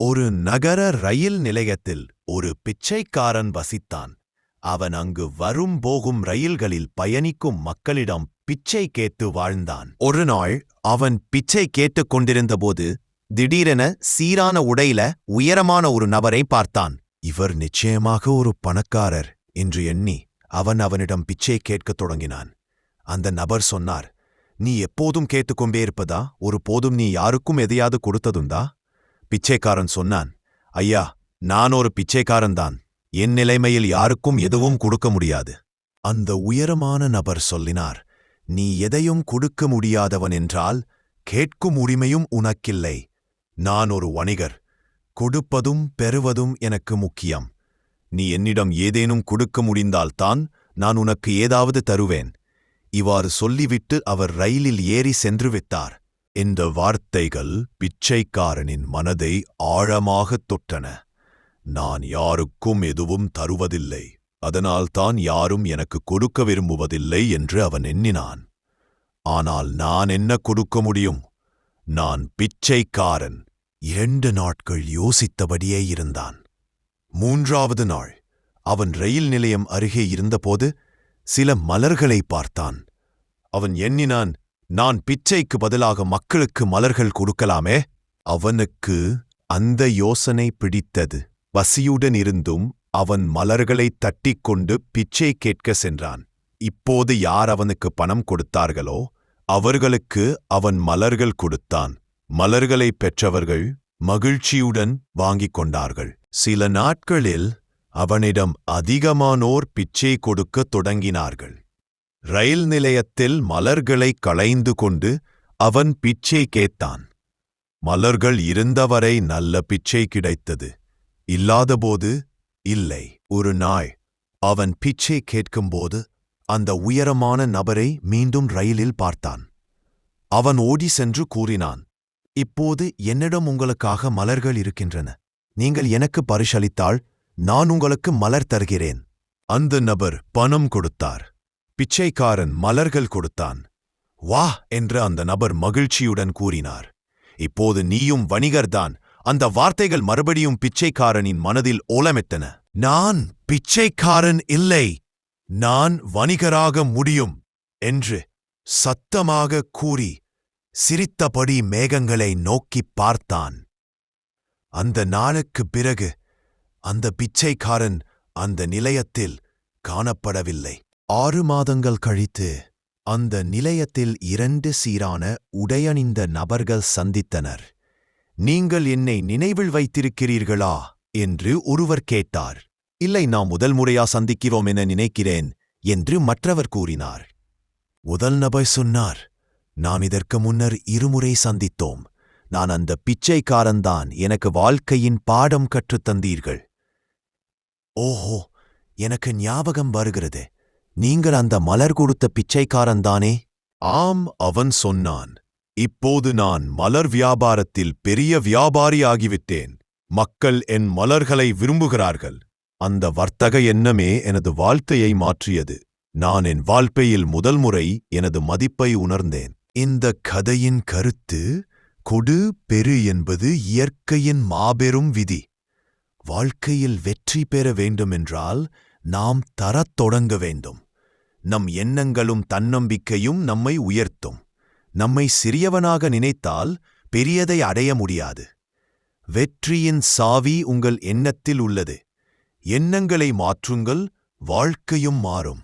ஒரு நகர ரயில் நிலையத்தில் ஒரு பிச்சைக்காரன் வசித்தான். அவன் அங்கு வரும் போகும் ரயில்களில் பயணிக்கும் மக்களிடம் பிச்சை கேட்டு வாழ்ந்தான். ஒரு நாள் அவன் பிச்சை கேட்டுக் கொண்டிருந்தபோது திடீரென சீரான உடையில உயரமான ஒரு நபரை பார்த்தான். இவர் நிச்சயமாக ஒரு பணக்காரர் என்று எண்ணி அவனிடம் பிச்சை கேட்கத் தொடங்கினான். அந்த நபர் சொன்னார், நீ எப்போதும் கேட்டுக்கொண்டே இருப்பதா? ஒரு போதும் நீ யாருக்கும் எதையாவது கொடுத்ததுண்டா? பிச்சைக்காரன் சொன்னான், ஐயா, நான் ஒரு பிச்சைக்காரன்தான். என் நிலைமையில் யாருக்கும் எதுவும் கொடுக்க முடியாது. அந்த உயரமான நபர் சொல்லினார், நீ எதையும் கொடுக்க முடியாதவன் என்றால் கேட்கும் உரிமையும் உனக்கில்லை. நான் ஒரு வணிகர். கொடுப்பதும் பெறுவதும் எனக்கு முக்கியம். நீ என்னிடம் ஏதேனும் கொடுக்க முடிந்தால்தான் நான் உனக்கு ஏதாவது தருவேன். இவ்வாறு சொல்லிவிட்டு அவர் ரயிலில் ஏறி சென்று விட்டார். இந்த வார்த்தைகள் பிச்சைக்காரனின் மனதை ஆழமாகத் தொட்டன. நான் யாருக்கும் எதுவும் தருவதில்லை, அதனால்தான் யாரும் எனக்கு கொடுக்க விரும்புவதில்லை என்று அவன் எண்ணினான். ஆனால் நான் என்ன கொடுக்க முடியும்? நான் பிச்சைக்காரன். 2 நாட்கள் யோசித்தபடியே இருந்தான். 3வது நாள் அவன் ரயில் நிலையம் அருகே இருந்தபோது சில மலர்களை பார்த்தான். அவன் எண்ணினான், நான் பிச்சைக்கு பதிலாக மக்களுக்கு மலர்கள் கொடுக்கலாமே. அவனுக்கு அந்த யோசனை பிடித்தது. பசியுடன் இருந்தும் அவன் மலர்களைத் தட்டிக்கொண்டு பிச்சை கேட்க சென்றான். இப்போது யார் அவனுக்கு பணம் கொடுத்தார்களோ அவர்களுக்கு அவன் மலர்கள் கொடுத்தான். மலர்களைப் பெற்றவர்கள் மகிழ்ச்சியுடன் வாங்கிக் கொண்டார்கள். சில நாட்களில் அவனிடம் அதிகமானோர் பிச்சை கொடுக்கத் தொடங்கினார்கள். ரயில் நிலையத்தில் மலர்களை களைந்து கொண்டு அவன் பிச்சை கேட்டான். மலர்கள் இருந்தவரை நல்ல பிச்சை கிடைத்தது, இல்லாதபோது இல்லை. ஒரு நாள் அவன் பிச்சை கேட்கும்போது அந்த உயரமான நபரை மீண்டும் ரயிலில் பார்த்தான். அவன் ஓடி சென்று கூறினான், இப்போது என்னிடம் உங்களுக்காக மலர்கள் இருக்கின்றன. நீங்கள் எனக்கு பரிசளித்தால் நான் உங்களுக்கு மலர் தருகிறேன். அந்த நபர் பணம் கொடுத்தார். பிச்சைக்காரன் மலர்கள் கொடுத்தான். வா என்று அந்த நபர் மகிழ்ச்சியுடன் கூறினார். இப்போது நீயும் வணிகர்தான். அந்த வார்த்தைகள் மறுபடியும் பிச்சைக்காரனின் மனதில் ஓலமிட்டன. நான் பிச்சைக்காரன் இல்லை, நான் வணிகராக முடியும் என்று சத்தமாக கூறி சிரித்தபடி மேகங்களை நோக்கிப் பார்த்தான். அந்த நாளுக்குப் பிறகு அந்த பிச்சைக்காரன் அந்த நிலையத்தில் காணப்படவில்லை. 6 மாதங்கள் கழித்து அந்த நிலையத்தில் 2 சீரான உடையணிந்த நபர்கள் சந்தித்தனர். நீங்கள் என்னை நினைவில் வைத்திருக்கிறீர்களா என்று ஒருவர் கேட்டார். இல்லை, நாம் முதல் முறையா சந்திக்கிறோம் என நினைக்கிறேன் என்று மற்றவர் கூறினார். முதல் நபர் சொன்னார், நாம் இதற்கு முன்னர் 2 முறை சந்தித்தோம். நான் அந்த பிச்சைக்காரன்தான். எனக்கு வாழ்க்கையின் பாடம் கற்றுத் தந்தீர்கள். ஓஹோ, எனக்கு ஞாபகம் வருகிறது. நீங்கள் அந்த மலர் கொடுத்த பிச்சைக்காரன்தானே? ஆம், அவன் சொன்னான். இப்போது நான் மலர் வியாபாரத்தில் பெரிய வியாபாரியாகிவிட்டேன். மக்கள் என் மலர்களை விரும்புகிறார்கள். அந்த வர்த்தக எண்ணமே எனது வாழ்க்கையை மாற்றியது. நான் என் வாழ்க்கையில் முதல் முறை எனது மதிப்பை உணர்ந்தேன். இந்த கதையின் கருத்து, கொடு பெறு என்பது இயற்கையின் மாபெரும் விதி. வாழ்க்கையில் வெற்றி பெற வேண்டுமென்றால் நாம் தரத் தொடங்க வேண்டும். நம் எண்ணங்களும் தன்னம்பிக்கையும் நம்மை உயர்த்தும். நம்மை சிறியவனாக நினைத்தால் பெரியதை அடைய முடியாது. வெற்றியின் சாவி உங்கள் எண்ணத்தில் உள்ளது. எண்ணங்களை மாற்றுங்கள், வாழ்க்கையும் மாறும்.